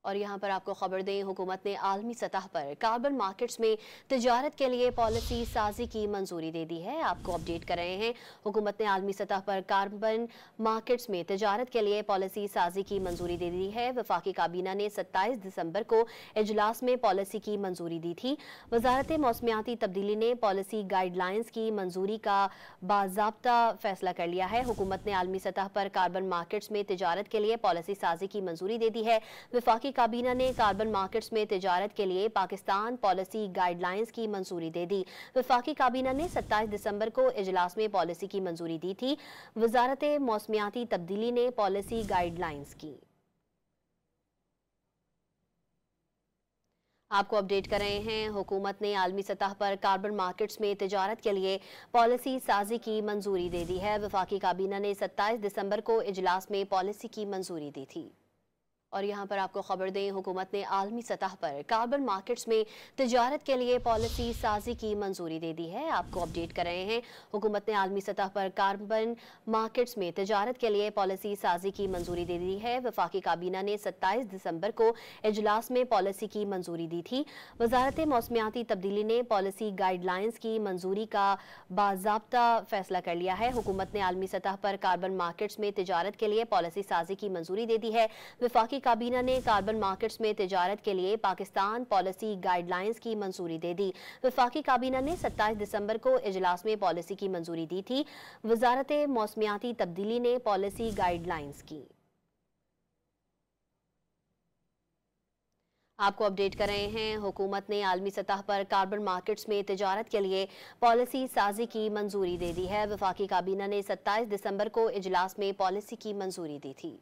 اور یہاں پر آپ کو خبر دیں، حکومت نے عالمی سطح پر کاربن مارکیٹس میں تجارت کے لیے پالیسی سازی کی منظوری دے دی ہے۔ آپ کو اپڈیٹ کر رہے ہیں، حکومت نے عالمی سطح پر کاربن مارکیٹس میں تجارت کے لیے پالیسی سازی کی منظوری دے دی ہے۔ وفاقی کابینہ نے 27 دسمبر کو اجلاس میں پالیسی کی منظوری دی تھی۔ وزارت موسمیاتی تبدیلی نے پالیسی گائیڈ لائنز کی منظوری کا باضابطہ فیصلہ کر لیا ہے۔ حکومت نے عالمی سطح پر کاربن مارکیٹس میں تجارت کے لیے پالیسی سازی کی منظوری دے دی ہے۔ وفاقی کابینہ نے کاربن مارکیٹس میں تجارت کے لیے پاکستان پالیسی گائیڈ لائنز کی منظوری دے دی۔ وفاقی کابینہ نے 27 دسمبر کو اجلاس میں پالیسی کی منظوری دی تھی۔ وزارت موسمیاتی تبدیلی نے پالیسی گائیڈ لائنز کی۔ آپ کو اپڈیٹ کر رہے ہیں، حکومت نے عالمی سطح پر کاربن مارکیٹس میں تجارت کے لیے پالیسی سازی کی منظوری دے دی ہے۔ وفاقی کابینہ نے 27 دسمبر کو اجلاس میں پالیسی کی منظوری دی تھی۔ اور یہاں پر آپ کو خبر دیں، حکومت نے عالمی سطح پر کاربن مارکیٹس میں تجارت کے لیے پالیسی سازی کی منظوری دے دی ہے۔ آپ کو اپڈیٹ کر رہے ہیں، حکومت نے عالمی سطح پر کاربن مارکیٹس میں تجارت کے لیے پالیسی سازی کی منظوری دے دی ہے۔ وفاقی کابینہ نے 27 دسمبر کو اجلاس میں پالیسی کی منظوری دی تھی۔ وزارت موسمیاتی تبدیلی نے پالیسی گائیڈ لائنز کی منظوری کا باضابطہ فیصلہ کر لیا ہے۔ حکومت نے عالمی سطح پر کاربن مارکیٹس میں تجارت کے لیے پالیسی سازی کی منظوری دے دی ہے۔ وفاقی کابینہ نے کاربن مارکیٹس میں تجارت کے لیے پاکستان پالیسی گائیڈ لائنز کی منظوری دے دی۔ وفاقی کابینہ نے 27 دسمبر کو اجلاس میں پالیسی کی منظوری دی تھی۔ وزارت موسمیاتی تبدیلی نے پالیسی گائیڈ لائنز کی۔ آپ کو اپڈیٹ کر رہے ہیں، حکومت نے عالمی سطح پر کاربن مارکیٹس میں تجارت کے لیے پالیسی سازی کی منظوری دے دی ہے۔ وفاقی کابینہ نے 27 دسمبر کو اجلاس میں پالیسی کی منظوری دی تھی۔